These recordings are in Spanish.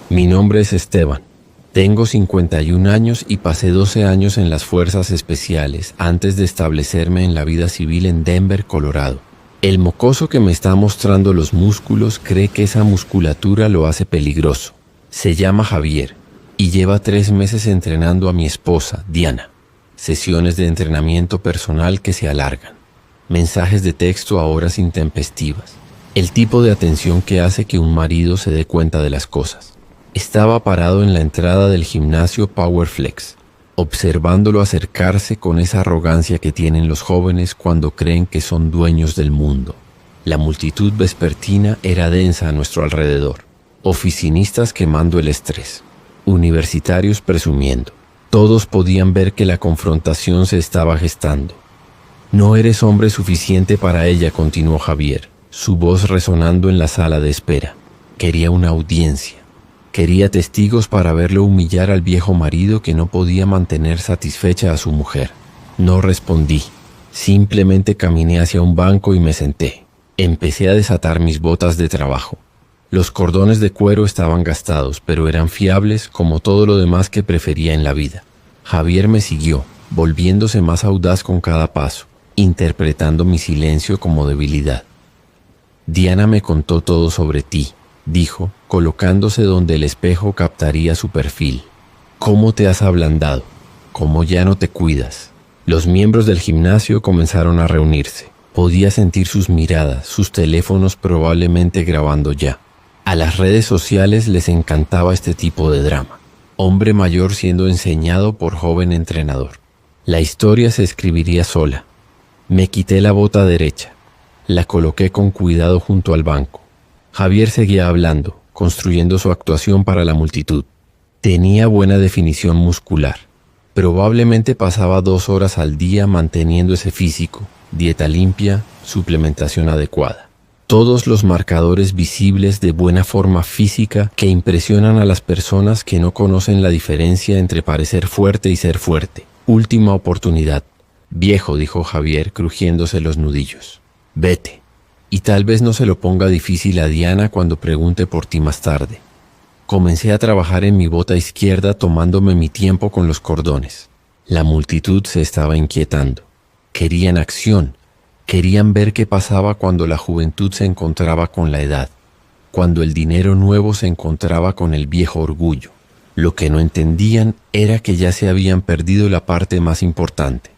Mi nombre es Esteban. Tengo 51 años y pasé 12 años en las fuerzas especiales antes de establecerme en la vida civil en Denver, Colorado. El mocoso que me está mostrando los músculos cree que esa musculatura lo hace peligroso. Se llama Javier y lleva 3 meses entrenando a mi esposa, Diana. Sesiones de entrenamiento personal que se alargan. Mensajes de texto a horas intempestivas. El tipo de atención que hace que un marido se dé cuenta de las cosas. Estaba parado en la entrada del gimnasio Powerflex, observándolo acercarse con esa arrogancia que tienen los jóvenes cuando creen que son dueños del mundo. La multitud vespertina era densa a nuestro alrededor. Oficinistas quemando el estrés. Universitarios presumiendo. Todos podían ver que la confrontación se estaba gestando. No eres hombre suficiente para ella, continuó Javier, su voz resonando en la sala de espera. Quería una audiencia. Quería testigos para verlo humillar al viejo marido que no podía mantener satisfecha a su mujer. No respondí. Simplemente caminé hacia un banco y me senté. Empecé a desatar mis botas de trabajo. Los cordones de cuero estaban gastados, pero eran fiables como todo lo demás que prefería en la vida. Javier me siguió, volviéndose más audaz con cada paso, interpretando mi silencio como debilidad. Diana me contó todo sobre ti, dijo, colocándose donde el espejo captaría su perfil. ¿Cómo te has ablandado? ¿Cómo ya no te cuidas? Los miembros del gimnasio comenzaron a reunirse. Podía sentir sus miradas, sus teléfonos probablemente grabando ya. A las redes sociales les encantaba este tipo de drama. Hombre mayor siendo enseñado por joven entrenador. La historia se escribiría sola. Me quité la bota derecha. La coloqué con cuidado junto al banco. Javier seguía hablando, construyendo su actuación para la multitud. Tenía buena definición muscular. Probablemente pasaba 2 horas al día manteniendo ese físico, dieta limpia, suplementación adecuada. Todos los marcadores visibles de buena forma física que impresionan a las personas que no conocen la diferencia entre parecer fuerte y ser fuerte. Última oportunidad. Viejo, dijo Javier, crujiéndose los nudillos. Vete. Y tal vez no se lo ponga difícil a Diana cuando pregunte por ti más tarde. Comencé a trabajar en mi bota izquierda tomándome mi tiempo con los cordones. La multitud se estaba inquietando. Querían acción. Querían ver qué pasaba cuando la juventud se encontraba con la edad, cuando el dinero nuevo se encontraba con el viejo orgullo. Lo que no entendían era que ya se habían perdido la parte más importante.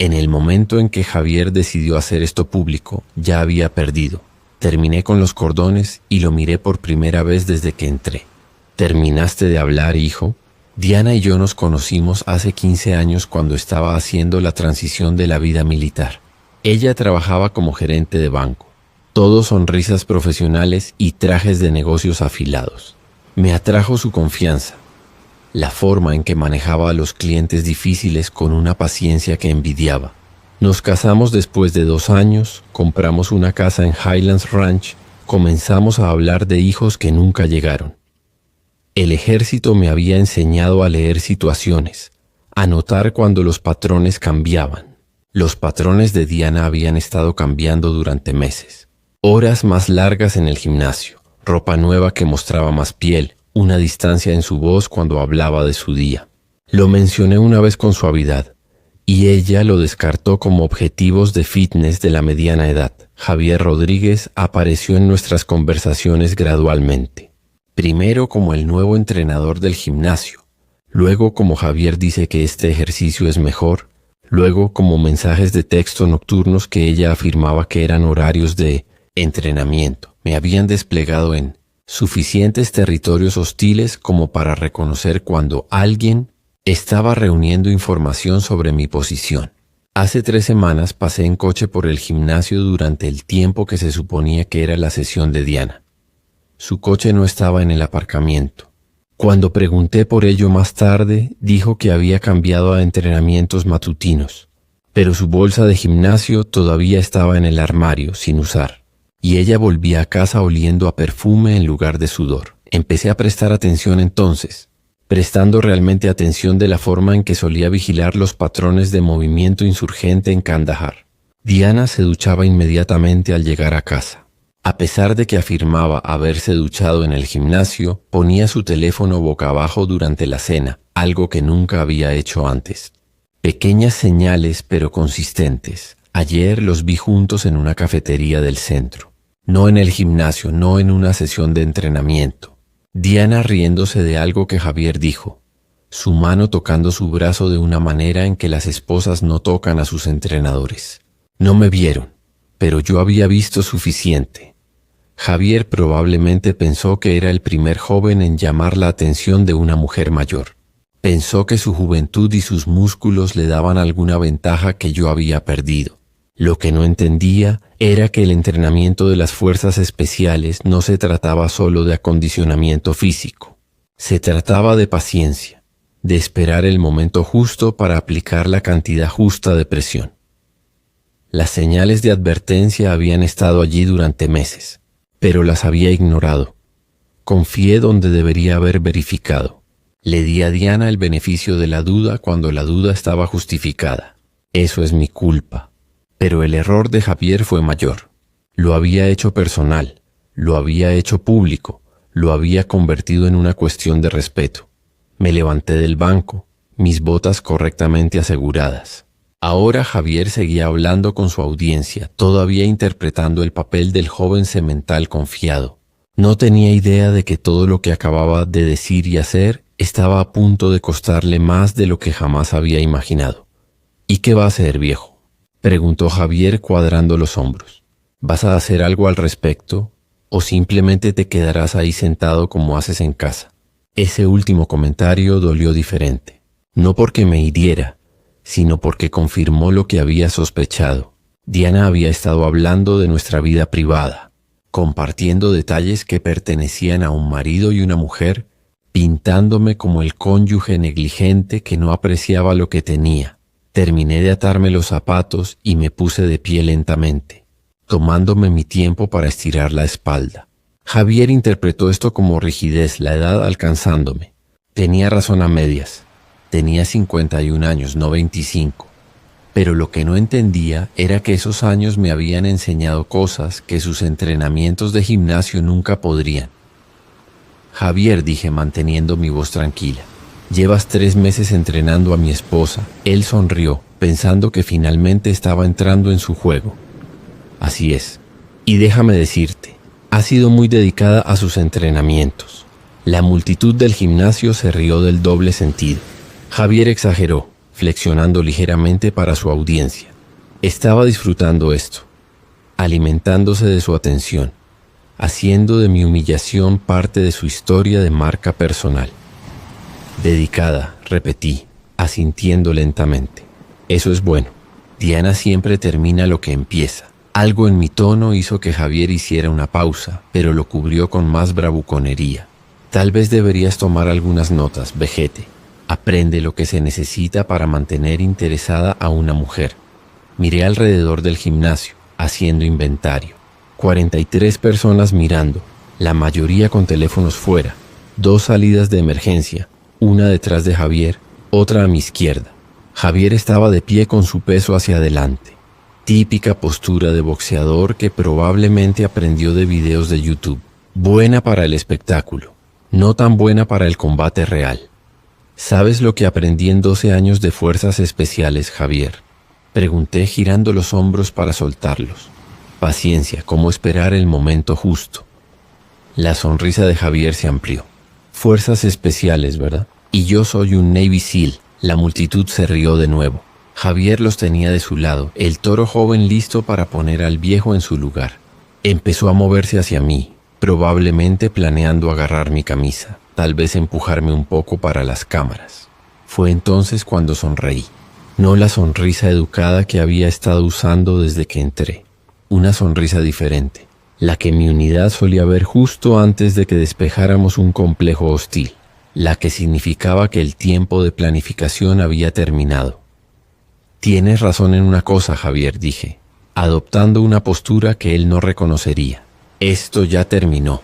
En el momento en que Javier decidió hacer esto público, ya había perdido. Terminé con los cordones y lo miré por primera vez desde que entré. ¿Terminaste de hablar, hijo? Diana y yo nos conocimos hace 15 años cuando estaba haciendo la transición de la vida militar. Ella trabajaba como gerente de banco. Todo sonrisas profesionales y trajes de negocios afilados. Me atrajo su confianza. La forma en que manejaba a los clientes difíciles con una paciencia que envidiaba. Nos casamos después de 2 años, compramos una casa en Highlands Ranch, comenzamos a hablar de hijos que nunca llegaron. El ejército me había enseñado a leer situaciones, a notar cuando los patrones cambiaban. Los patrones de Diana habían estado cambiando durante meses. Horas más largas en el gimnasio, ropa nueva que mostraba más piel, una distancia en su voz cuando hablaba de su día. Lo mencioné una vez con suavidad, y ella lo descartó como objetivos de fitness de la mediana edad. Javier Rodríguez apareció en nuestras conversaciones gradualmente. Primero como el nuevo entrenador del gimnasio, luego como Javier dice que este ejercicio es mejor, luego como mensajes de texto nocturnos que ella afirmaba que eran horarios de entrenamiento. Me habían desplegado en suficientes territorios hostiles como para reconocer cuando alguien estaba reuniendo información sobre mi posición. Hace 3 semanas pasé en coche por el gimnasio durante el tiempo que se suponía que era la sesión de Diana. Su coche no estaba en el aparcamiento. Cuando pregunté por ello más tarde, dijo que había cambiado a entrenamientos matutinos, pero su bolsa de gimnasio todavía estaba en el armario sin usar, y ella volvía a casa oliendo a perfume en lugar de sudor. Empecé a prestar atención entonces, prestando realmente atención de la forma en que solía vigilar los patrones de movimiento insurgente en Kandahar. Diana se duchaba inmediatamente al llegar a casa. A pesar de que afirmaba haberse duchado en el gimnasio, ponía su teléfono boca abajo durante la cena, algo que nunca había hecho antes. Pequeñas señales pero consistentes. Ayer los vi juntos en una cafetería del centro. No en el gimnasio, no en una sesión de entrenamiento. Diana riéndose de algo que Javier dijo. Su mano tocando su brazo de una manera en que las esposas no tocan a sus entrenadores. No me vieron, pero yo había visto suficiente. Javier probablemente pensó que era el primer joven en llamar la atención de una mujer mayor. Pensó que su juventud y sus músculos le daban alguna ventaja que yo había perdido. Lo que no entendía era que el entrenamiento de las fuerzas especiales no se trataba solo de acondicionamiento físico. Se trataba de paciencia, de esperar el momento justo para aplicar la cantidad justa de presión. Las señales de advertencia habían estado allí durante meses, pero las había ignorado. Confié donde debería haber verificado. Le di a Diana el beneficio de la duda cuando la duda estaba justificada. Eso es mi culpa. Pero el error de Javier fue mayor. Lo había hecho personal, lo había hecho público, lo había convertido en una cuestión de respeto. Me levanté del banco, mis botas correctamente aseguradas. Ahora Javier seguía hablando con su audiencia, todavía interpretando el papel del joven semental confiado. No tenía idea de que todo lo que acababa de decir y hacer estaba a punto de costarle más de lo que jamás había imaginado. ¿Y qué va a hacer, viejo?, preguntó Javier cuadrando los hombros. ¿Vas a hacer algo al respecto o simplemente te quedarás ahí sentado como haces en casa? Ese último comentario dolió diferente, no porque me hiriera, sino porque confirmó lo que había sospechado. Diana había estado hablando de nuestra vida privada, compartiendo detalles que pertenecían a un marido y una mujer, pintándome como el cónyuge negligente que no apreciaba lo que tenía. Terminé de atarme los zapatos y me puse de pie lentamente, tomándome mi tiempo para estirar la espalda. Javier interpretó esto como rigidez, la edad alcanzándome. Tenía razón a medias. Tenía 51 años, no 25. Pero lo que no entendía era que esos años me habían enseñado cosas que sus entrenamientos de gimnasio nunca podrían. Javier, dije manteniendo mi voz tranquila. Llevas 3 meses entrenando a mi esposa. Él sonrió, pensando que finalmente estaba entrando en su juego. Así es. Y déjame decirte, ha sido muy dedicada a sus entrenamientos. La multitud del gimnasio se rió del doble sentido. Javier exageró, flexionando ligeramente para su audiencia. Estaba disfrutando esto, alimentándose de su atención, haciendo de mi humillación parte de su historia de marca personal. Dedicada, repetí, asintiendo lentamente. Eso es bueno. Diana siempre termina lo que empieza. Algo en mi tono hizo que Javier hiciera una pausa, pero lo cubrió con más bravuconería. Tal vez deberías tomar algunas notas, vejete. Aprende lo que se necesita para mantener interesada a una mujer. Miré alrededor del gimnasio, haciendo inventario. 43 personas mirando, la mayoría con teléfonos fuera. 2 salidas de emergencia. Una detrás de Javier, otra a mi izquierda. Javier estaba de pie con su peso hacia adelante. Típica postura de boxeador que probablemente aprendió de videos de YouTube. Buena para el espectáculo, no tan buena para el combate real. ¿Sabes lo que aprendí en 12 años de fuerzas especiales, Javier?, pregunté girando los hombros para soltarlos. Paciencia, cómo esperar el momento justo. La sonrisa de Javier se amplió. Fuerzas especiales, ¿verdad? Y yo soy un Navy SEAL. La multitud se rió de nuevo. Javier los tenía de su lado, el toro joven listo para poner al viejo en su lugar. Empezó a moverse hacia mí, probablemente planeando agarrar mi camisa, tal vez empujarme un poco para las cámaras. Fue entonces cuando sonreí. No la sonrisa educada que había estado usando desde que entré. Una sonrisa diferente, la que mi unidad solía ver justo antes de que despejáramos un complejo hostil, la que significaba que el tiempo de planificación había terminado. Tienes razón en una cosa, Javier, dije, adoptando una postura que él no reconocería. Esto ya terminó.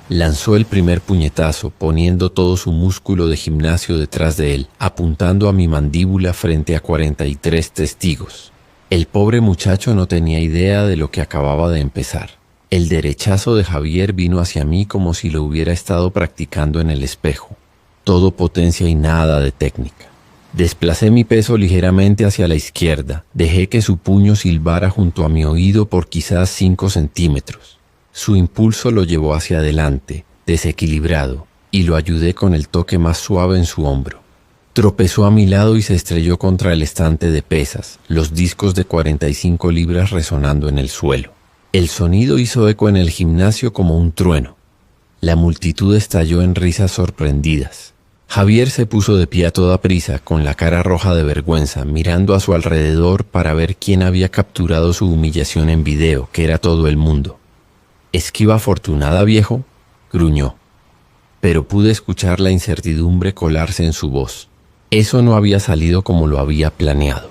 Lanzó el primer puñetazo, poniendo todo su músculo de gimnasio detrás de él, apuntando a mi mandíbula frente a 43 testigos. El pobre muchacho no tenía idea de lo que acababa de empezar. El derechazo de Javier vino hacia mí como si lo hubiera estado practicando en el espejo. Todo potencia y nada de técnica. Desplacé mi peso ligeramente hacia la izquierda. Dejé que su puño silbara junto a mi oído por quizás 5 centímetros. Su impulso lo llevó hacia adelante, desequilibrado, y lo ayudé con el toque más suave en su hombro. Tropezó a mi lado y se estrelló contra el estante de pesas, los discos de 45 libras resonando en el suelo. El sonido hizo eco en el gimnasio como un trueno. La multitud estalló en risas sorprendidas. Javier se puso de pie a toda prisa, con la cara roja de vergüenza, mirando a su alrededor para ver quién había capturado su humillación en video, que era todo el mundo. «¿Esquiva afortunada, viejo?», gruñó. Pero pude escuchar la incertidumbre colarse en su voz. Eso no había salido como lo había planeado.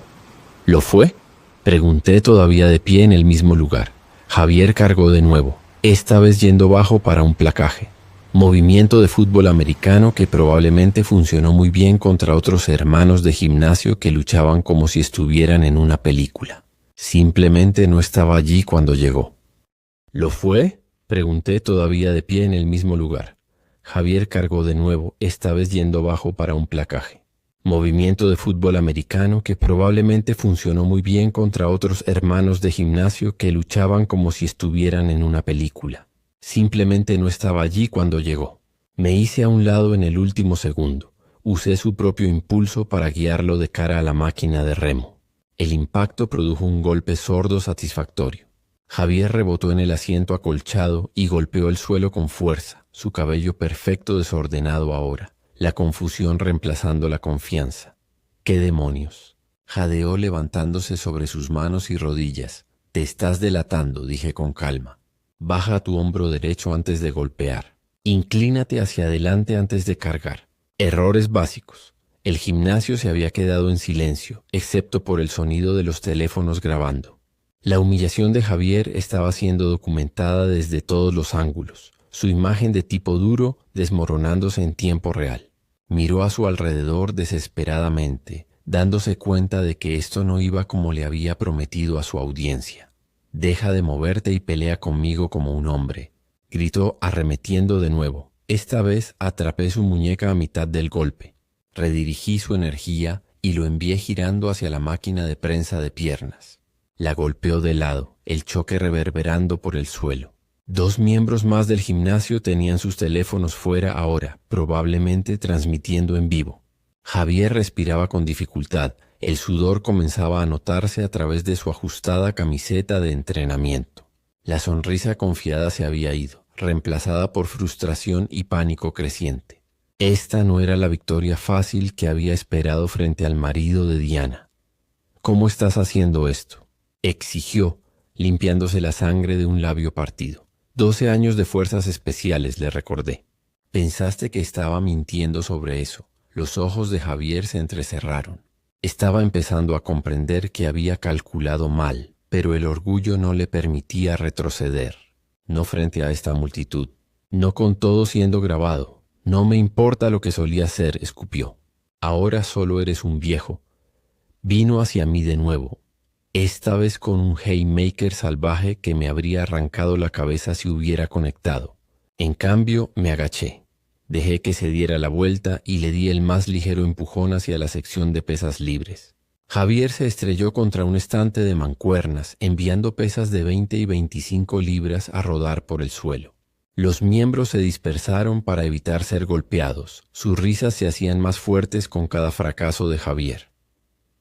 «¿Lo fue?», pregunté todavía de pie en el mismo lugar. Javier cargó de nuevo, esta vez yendo bajo para un placaje. Movimiento de fútbol americano que probablemente funcionó muy bien contra otros hermanos de gimnasio que luchaban como si estuvieran en una película. Simplemente no estaba allí cuando llegó. «¿Lo fue?», pregunté todavía de pie en el mismo lugar. Javier cargó de nuevo, esta vez yendo bajo para un placaje. Movimiento de fútbol americano que probablemente funcionó muy bien contra otros hermanos de gimnasio que luchaban como si estuvieran en una película. Simplemente no estaba allí cuando llegó. Me hice a un lado en el último segundo. Usé su propio impulso para guiarlo de cara a la máquina de remo. El impacto produjo un golpe sordo satisfactorio. Javier rebotó en el asiento acolchado y golpeó el suelo con fuerza, su cabello perfecto desordenado ahora. La confusión reemplazando la confianza. «¿Qué demonios?», jadeó levantándose sobre sus manos y rodillas. «Te estás delatando», dije con calma. «Baja tu hombro derecho antes de golpear. Inclínate hacia adelante antes de cargar». Errores básicos. El gimnasio se había quedado en silencio, excepto por el sonido de los teléfonos grabando. La humillación de Javier estaba siendo documentada desde todos los ángulos, su imagen de tipo duro desmoronándose en tiempo real. Miró a su alrededor desesperadamente, dándose cuenta de que esto no iba como le había prometido a su audiencia. «Deja de moverte y pelea conmigo como un hombre», gritó arremetiendo de nuevo. Esta vez atrapé su muñeca a mitad del golpe. Redirigí su energía y lo envié girando hacia la máquina de prensa de piernas. La golpeó de lado, el choque reverberando por el suelo. 2 miembros más del gimnasio tenían sus teléfonos fuera ahora, probablemente transmitiendo en vivo. Javier respiraba con dificultad. El sudor comenzaba a notarse a través de su ajustada camiseta de entrenamiento. La sonrisa confiada se había ido, reemplazada por frustración y pánico creciente. Esta no era la victoria fácil que había esperado frente al marido de Diana. «¿Cómo estás haciendo esto?», exigió, limpiándose la sangre de un labio partido. 12 años de fuerzas especiales, le recordé. «Pensaste que estaba mintiendo sobre eso». Los ojos de Javier se entrecerraron. Estaba empezando a comprender que había calculado mal, pero el orgullo no le permitía retroceder. No frente a esta multitud. No con todo siendo grabado. «No me importa lo que solía ser», escupió. «Ahora solo eres un viejo». Vino hacia mí de nuevo. Esta vez con un haymaker salvaje que me habría arrancado la cabeza si hubiera conectado. En cambio, me agaché. Dejé que se diera la vuelta y le di el más ligero empujón hacia la sección de pesas libres. Javier se estrelló contra un estante de mancuernas, enviando pesas de 20 y 25 libras a rodar por el suelo. Los miembros se dispersaron para evitar ser golpeados. Sus risas se hacían más fuertes con cada fracaso de Javier.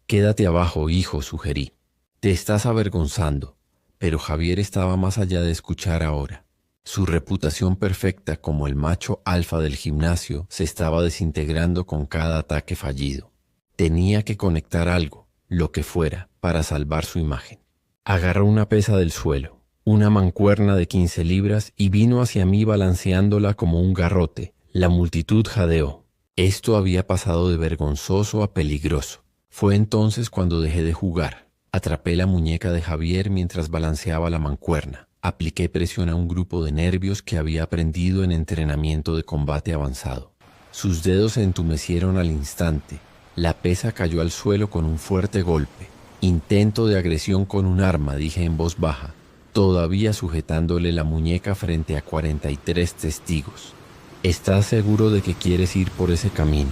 «Quédate abajo, hijo», sugerí. «Te estás avergonzando». Pero Javier estaba más allá de escuchar ahora. Su reputación perfecta como el macho alfa del gimnasio se estaba desintegrando con cada ataque fallido. Tenía que conectar algo, lo que fuera, para salvar su imagen. Agarró una pesa del suelo, una mancuerna de 15 libras y vino hacia mí balanceándola como un garrote. La multitud jadeó. Esto había pasado de vergonzoso a peligroso. Fue entonces cuando dejé de jugar. Atrapé la muñeca de Javier mientras balanceaba la mancuerna. Apliqué presión a un grupo de nervios que había aprendido en entrenamiento de combate avanzado. Sus dedos se entumecieron al instante. La pesa cayó al suelo con un fuerte golpe. «Intento de agresión con un arma», dije en voz baja. todavía sujetándole la muñeca frente a 43 testigos. ¿Estás seguro de que quieres ir por ese camino?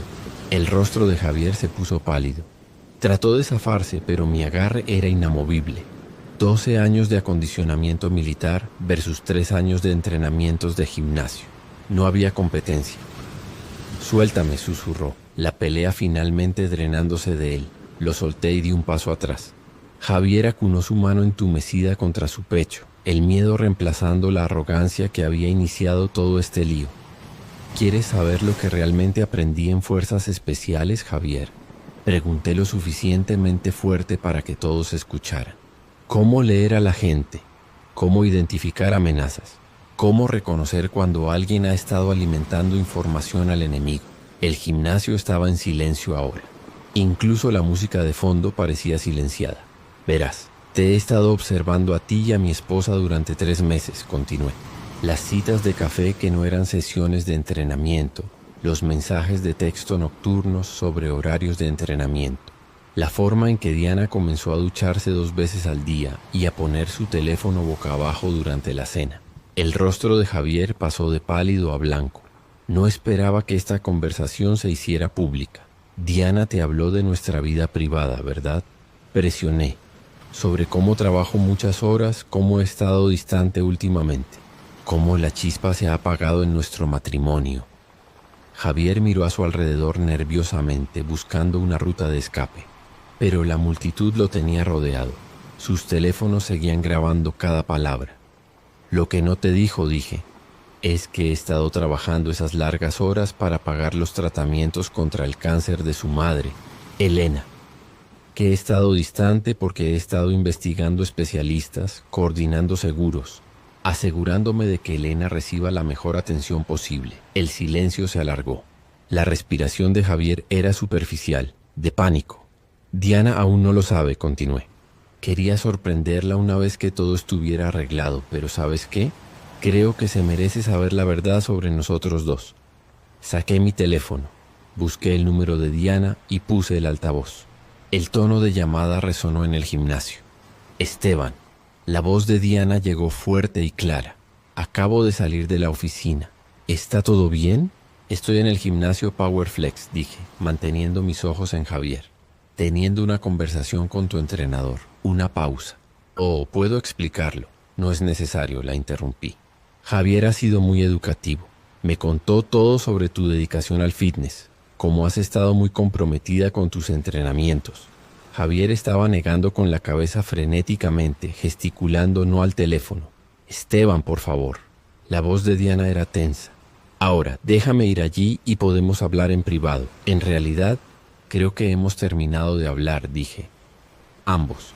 El rostro de Javier se puso pálido. Trató de zafarse, pero mi agarre era inamovible. 12 años de acondicionamiento militar versus 3 años de entrenamientos de gimnasio. No había competencia. Suéltame, susurró, la pelea finalmente drenándose de él. Lo solté y di un paso atrás. Javier acunó su mano entumecida contra su pecho, el miedo reemplazando la arrogancia que había iniciado todo este lío. ¿Quieres saber lo que realmente aprendí en Fuerzas Especiales, Javier? Pregunté lo suficientemente fuerte para que todos escucharan. ¿Cómo leer a la gente? ¿Cómo identificar amenazas? ¿Cómo reconocer cuando alguien ha estado alimentando información al enemigo? El gimnasio estaba en silencio ahora. Incluso la música de fondo parecía silenciada. Verás, te he estado observando a ti y a mi esposa durante 3 meses, continué. Las citas de café que no eran sesiones de entrenamiento, los mensajes de texto nocturnos sobre horarios de entrenamiento, la forma en que Diana comenzó a ducharse 2 veces al día y a poner su teléfono boca abajo durante la cena. El rostro de Javier pasó de pálido a blanco. No esperaba que esta conversación se hiciera pública. Diana te habló de nuestra vida privada, ¿verdad? Presioné. Sobre cómo trabajo muchas horas, cómo he estado distante últimamente, cómo la chispa se ha apagado en nuestro matrimonio. Javier miró a su alrededor nerviosamente, buscando una ruta de escape. Pero la multitud lo tenía rodeado. Sus teléfonos seguían grabando cada palabra. Lo que no te dijo, dije, es que he estado trabajando esas largas horas para pagar los tratamientos contra el cáncer de su madre, Elena. Que he estado distante porque he estado investigando especialistas, coordinando seguros, asegurándome de que Elena reciba la mejor atención posible. El silencio se alargó. La respiración de Javier era superficial, de pánico. Diana aún no lo sabe, continué. Quería sorprenderla una vez que todo estuviera arreglado, pero ¿sabes qué? Creo que se merece saber la verdad sobre nosotros dos. Saqué mi teléfono, busqué el número de Diana y puse el altavoz. El tono de llamada resonó en el gimnasio. Esteban. La voz de Diana llegó fuerte y clara. Acabo de salir de la oficina. ¿Está todo bien? Estoy en el gimnasio Powerflex, dije, manteniendo mis ojos en Javier. Teniendo una conversación con tu entrenador. Una pausa. Oh, puedo explicarlo. No es necesario, la interrumpí. Javier ha sido muy educativo. Me contó todo sobre tu dedicación al fitness. Cómo has estado muy comprometida con tus entrenamientos. Javier estaba negando con la cabeza frenéticamente, gesticulando no al teléfono. Esteban, por favor. La voz de Diana era tensa. Ahora, déjame ir allí y podemos hablar en privado. En realidad, creo que hemos terminado de hablar, dije. Ambos.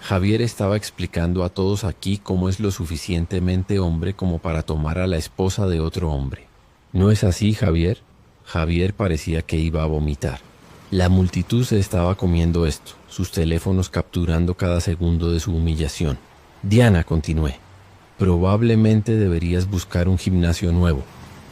Javier estaba explicando a todos aquí cómo es lo suficientemente hombre como para tomar a la esposa de otro hombre. ¿No es así, Javier? Javier parecía que iba a vomitar. La multitud se estaba comiendo esto, sus teléfonos capturando cada segundo de su humillación. Diana, continué, probablemente deberías buscar un gimnasio nuevo.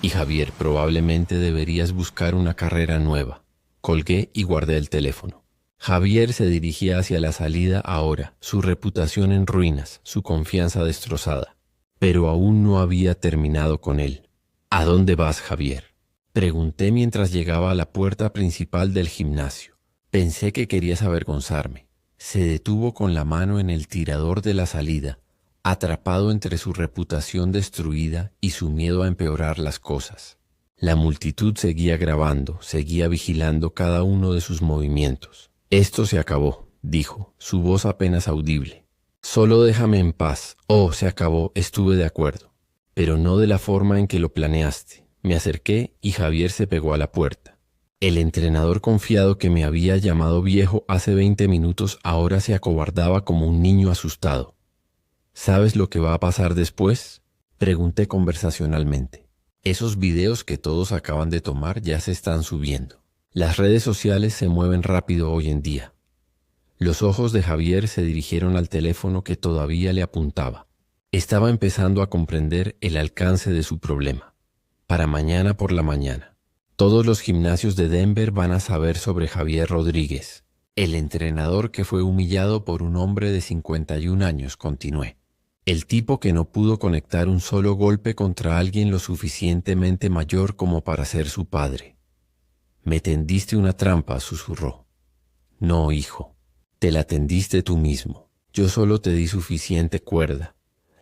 Y Javier, probablemente deberías buscar una carrera nueva. Colgué y guardé el teléfono. Javier se dirigía hacia la salida ahora, su reputación en ruinas, su confianza destrozada. Pero aún no había terminado con él. ¿A dónde vas, Javier? Pregunté mientras llegaba a la puerta principal del gimnasio. Pensé que querías avergonzarme. Se detuvo con la mano en el tirador de la salida, atrapado entre su reputación destruida y su miedo a empeorar las cosas. La multitud seguía grabando, seguía vigilando cada uno de sus movimientos. Esto se acabó, dijo, su voz apenas audible. Solo déjame en paz. Oh, se acabó, estuve de acuerdo. Pero no de la forma en que lo planeaste. Me acerqué y Javier se pegó a la puerta. El entrenador confiado que me había llamado viejo hace 20 minutos ahora se acobardaba como un niño asustado. ¿Sabes lo que va a pasar después? Pregunté conversacionalmente. Esos videos que todos acaban de tomar ya se están subiendo. Las redes sociales se mueven rápido hoy en día. Los ojos de Javier se dirigieron al teléfono que todavía le apuntaba. Estaba empezando a comprender el alcance de su problema. Para mañana por la mañana, todos los gimnasios de Denver van a saber sobre Javier Rodríguez, el entrenador que fue humillado por un hombre de 51 años, continué. El tipo que no pudo conectar un solo golpe contra alguien lo suficientemente mayor como para ser su padre. Me tendiste una trampa, susurró. No, hijo, te la tendiste tú mismo. Yo solo te di suficiente cuerda.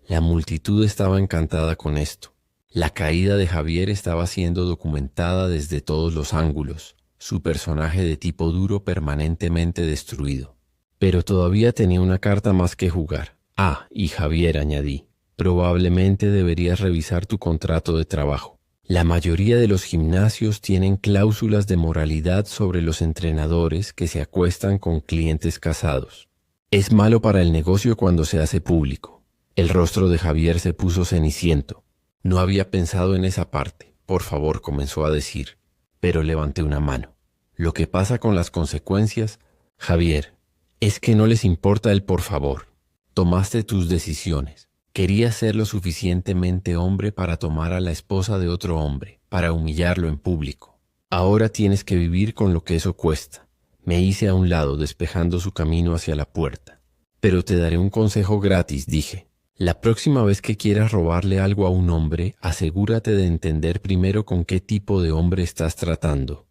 La multitud estaba encantada con esto. La caída de Javier estaba siendo documentada desde todos los ángulos, su personaje de tipo duro permanentemente destruido. Pero todavía tenía una carta más que jugar. Ah, y Javier, añadí, probablemente deberías revisar tu contrato de trabajo. La mayoría de los gimnasios tienen cláusulas de moralidad sobre los entrenadores que se acuestan con clientes casados. Es malo para el negocio cuando se hace público. El rostro de Javier se puso ceniciento. No había pensado en esa parte. Por favor, comenzó a decir, pero levanté una mano. Lo que pasa con las consecuencias, Javier, es que no les importa el por favor. Tomaste tus decisiones. Querías ser lo suficientemente hombre para tomar a la esposa de otro hombre, para humillarlo en público. Ahora tienes que vivir con lo que eso cuesta. Me hice a un lado, despejando su camino hacia la puerta. Pero te daré un consejo gratis, dije. La próxima vez que quieras robarle algo a un hombre, asegúrate de entender primero con qué tipo de hombre estás tratando.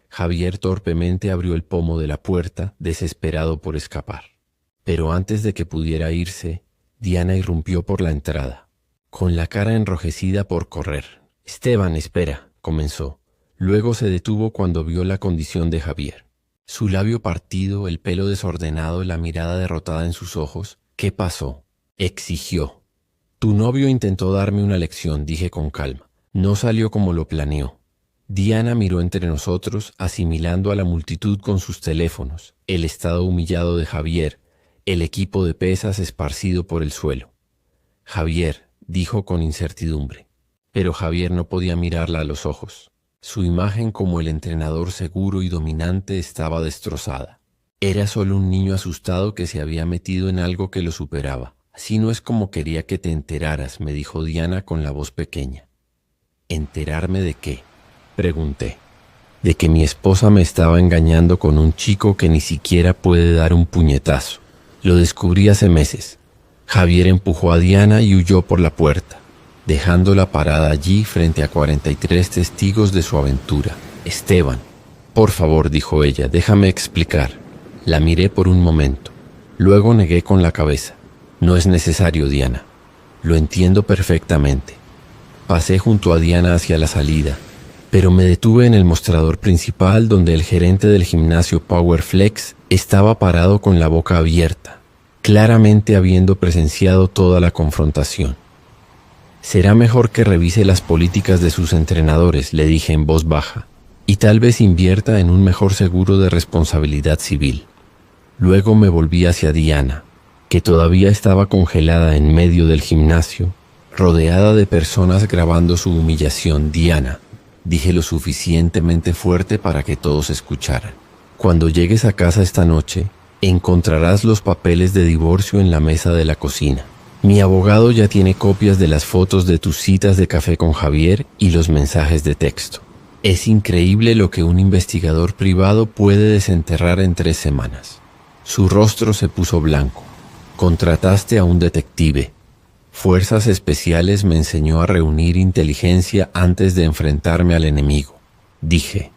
Javier torpemente abrió el pomo de la puerta, desesperado por escapar. Pero antes de que pudiera irse, Diana irrumpió por la entrada, con la cara enrojecida por correr. Esteban, espera, comenzó. Luego se detuvo cuando vio la condición de Javier. Su labio partido, el pelo desordenado, la mirada derrotada en sus ojos. ¿Qué pasó? Exigió. Tu novio intentó darme una lección, dije con calma. No salió como lo planeó. Diana miró entre nosotros, asimilando a la multitud con sus teléfonos, el estado humillado de Javier, el equipo de pesas esparcido por el suelo. Javier, dijo con incertidumbre. Pero Javier no podía mirarla a los ojos. Su imagen como el entrenador seguro y dominante estaba destrozada. Era solo un niño asustado que se había metido en algo que lo superaba. Así no es como quería que te enteraras, me dijo Diana con la voz pequeña. ¿Enterarme de qué? Pregunté. De que mi esposa me estaba engañando con un chico que ni siquiera puede dar un puñetazo. Lo descubrí hace meses. Javier empujó a Diana y huyó por la puerta, dejándola parada allí frente a 43 testigos de su aventura. Esteban, por favor, dijo ella, déjame explicar. La miré por un momento. Luego negué con la cabeza. No es necesario, Diana. Lo entiendo perfectamente. Pasé junto a Diana hacia la salida, pero me detuve en el mostrador principal donde el gerente del gimnasio Powerflex estaba parado con la boca abierta, claramente habiendo presenciado toda la confrontación. Será mejor que revise las políticas de sus entrenadores, le dije en voz baja, y tal vez invierta en un mejor seguro de responsabilidad civil. Luego me volví hacia Diana, que todavía estaba congelada en medio del gimnasio, rodeada de personas grabando su humillación. Diana, dije lo suficientemente fuerte para que todos escucharan. Cuando llegues a casa esta noche, encontrarás los papeles de divorcio en la mesa de la cocina. Mi abogado ya tiene copias de las fotos de tus citas de café con Javier y los mensajes de texto. Es increíble lo que un investigador privado puede desenterrar en 3 semanas. Su rostro se puso blanco. Contrataste a un detective. Fuerzas Especiales me enseñó a reunir inteligencia antes de enfrentarme al enemigo. Dije,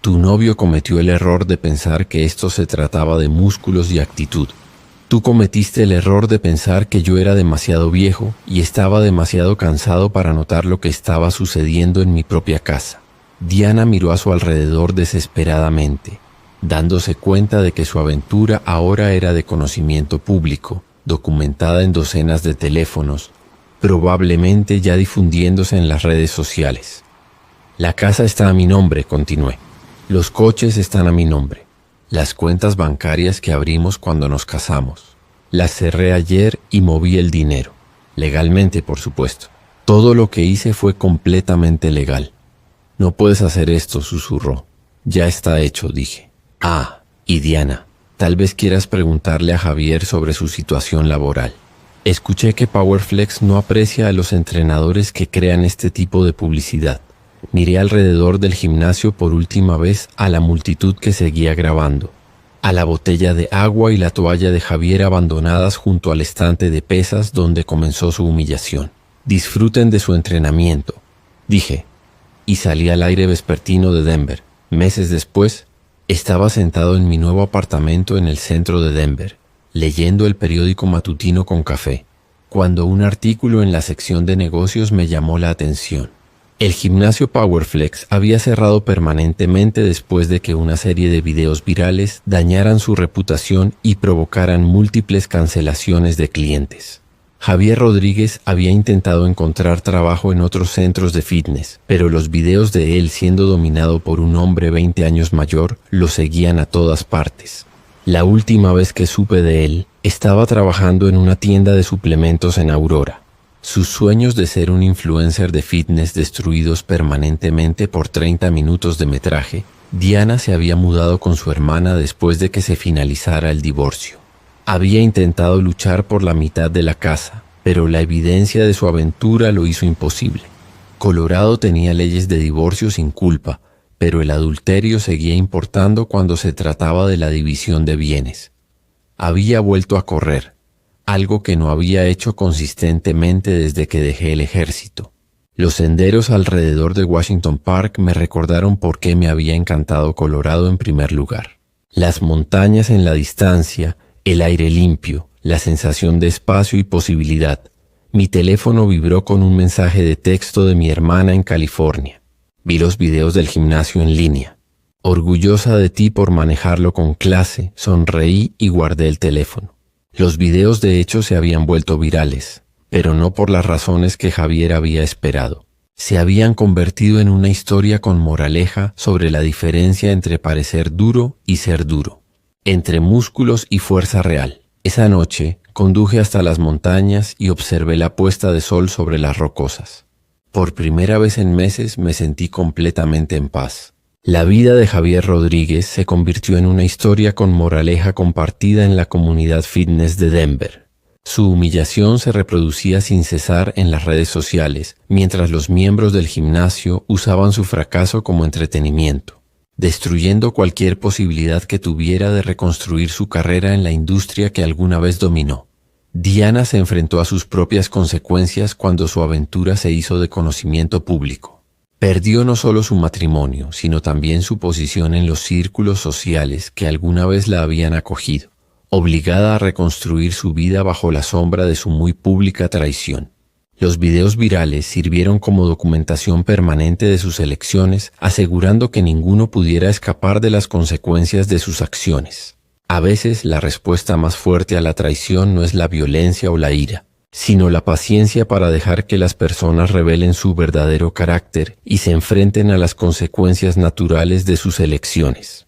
tu novio cometió el error de pensar que esto se trataba de músculos y actitud. Tú cometiste el error de pensar que yo era demasiado viejo y estaba demasiado cansado para notar lo que estaba sucediendo en mi propia casa. Diana miró a su alrededor desesperadamente, dándose cuenta de que su aventura ahora era de conocimiento público, documentada en docenas de teléfonos, probablemente ya difundiéndose en las redes sociales. La casa está a mi nombre, continué. Los coches están a mi nombre. Las cuentas bancarias que abrimos cuando nos casamos. Las cerré ayer y moví el dinero. Legalmente, por supuesto. Todo lo que hice fue completamente legal. No puedes hacer esto, susurró. Ya está hecho, dije. Ah, y Diana, tal vez quieras preguntarle a Javier sobre su situación laboral. Escuché que Powerflex no aprecia a los entrenadores que crean este tipo de publicidad. Miré alrededor del gimnasio por última vez a la multitud que seguía grabando. a la botella de agua y la toalla de Javier abandonadas junto al estante de pesas donde comenzó su humillación. Disfruten de su entrenamiento, dije, y salí al aire vespertino de Denver. Meses después, estaba sentado en mi nuevo apartamento en el centro de Denver, leyendo el periódico matutino con café, cuando un artículo en la sección de negocios me llamó la atención. El gimnasio Powerflex había cerrado permanentemente después de que una serie de videos virales dañaran su reputación y provocaran múltiples cancelaciones de clientes. Javier Rodríguez había intentado encontrar trabajo en otros centros de fitness, pero los videos de él siendo dominado por un hombre 20 años mayor lo seguían a todas partes. La última vez que supe de él, estaba trabajando en una tienda de suplementos en Aurora. Sus sueños de ser un influencer de fitness destruidos permanentemente por 30 minutos de metraje, Diana se había mudado con su hermana después de que se finalizara el divorcio. Había intentado luchar por la mitad de la casa, pero la evidencia de su aventura lo hizo imposible. Colorado tenía leyes de divorcio sin culpa, pero el adulterio seguía importando cuando se trataba de la división de bienes. Había vuelto a correr, algo que no había hecho consistentemente desde que dejé el ejército. Los senderos alrededor de Washington Park me recordaron por qué me había encantado Colorado en primer lugar. Las montañas en la distancia, el aire limpio, la sensación de espacio y posibilidad. Mi teléfono vibró con un mensaje de texto de mi hermana en California. Vi los videos del gimnasio en línea. Orgullosa de ti por manejarlo con clase, sonreí y guardé el teléfono. Los videos de hecho se habían vuelto virales, pero no por las razones que Javier había esperado. Se habían convertido en una historia con moraleja sobre la diferencia entre parecer duro y ser duro, entre músculos y fuerza real. Esa noche conduje hasta las montañas y observé la puesta de sol sobre las rocosas. Por primera vez en meses me sentí completamente en paz. La vida de Javier Rodríguez se convirtió en una historia con moraleja compartida en la comunidad fitness de Denver. Su humillación se reproducía sin cesar en las redes sociales, mientras los miembros del gimnasio usaban su fracaso como entretenimiento, destruyendo cualquier posibilidad que tuviera de reconstruir su carrera en la industria que alguna vez dominó. Diana se enfrentó a sus propias consecuencias cuando su aventura se hizo de conocimiento público. Perdió no solo su matrimonio, sino también su posición en los círculos sociales que alguna vez la habían acogido, obligada a reconstruir su vida bajo la sombra de su muy pública traición. Los videos virales sirvieron como documentación permanente de sus elecciones, asegurando que ninguno pudiera escapar de las consecuencias de sus acciones. A veces la respuesta más fuerte a la traición no es la violencia o la ira, sino la paciencia para dejar que las personas revelen su verdadero carácter y se enfrenten a las consecuencias naturales de sus elecciones.